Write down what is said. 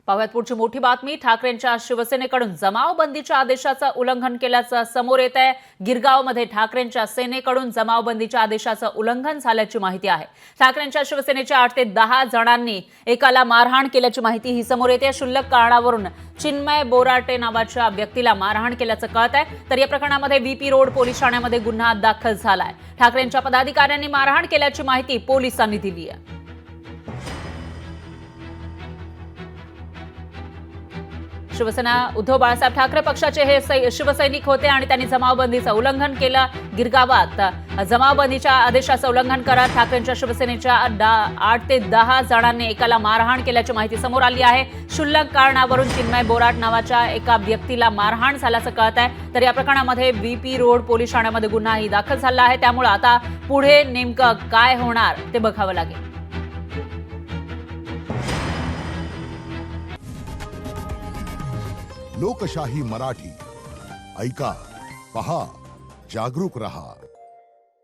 पाहुयात पुढची मोठी बातमी। ठाकरेंच्या शिवसेनेकडून जमावबंदीच्या आदेशाचं उल्लंघन केल्याचं समोर येत आहे। गिरगावमध्ये ठाकरेंच्या सेनेकडून जमावबंदीच्या आदेशाचं उल्लंघन झाल्याची माहिती आहे। ठाकरेंच्या शिवसेनेच्या 8 ते 10 जणांनी एकाला मारहाण केल्याची माहिती ही समोर येते। क्षुल्लक कारणावरून चिन्मय बोराटे नावाच्या व्यक्तीला मारहाण केल्याचं कळत आहे। तर या प्रकरणामध्ये VP रोड पोलीस ठाण्यामध्ये गुन्हा दाखल झालाय। ठाकरेंच्या पदाधिकाऱ्यांनी मारहाण केल्याची माहिती पोलिसांनी दिली आहे। शिवसेना उद्धव बाळासाहेब ठाकरे पक्षाचे हे शिवसैनिक होते आणि त्यांनी जमावबंदीचं उल्लंघन केलं। गिरगावात जमावबंदीच्या आदेशाचं उल्लंघन करत ठाकरेंच्या शिवसेनेच्या 8 ते 10 जणांनी एकाला मारहाण केल्याची माहिती समोर आली आहे। क्षुल्लक कारणावरून चिन्मय बोराट नावाच्या एका व्यक्तीला मारहाण झाल्याचं कळत आहे। तर या प्रकरणामध्ये VP रोड पोलीस ठाण्यामध्ये गुन्हाही दाखल झाला आहे। त्यामुळे आता पुढे नेमकं काय होणार ते बघावं लागेल। लोकशाही मराठी ऐका, पहा, जागरूक रहा।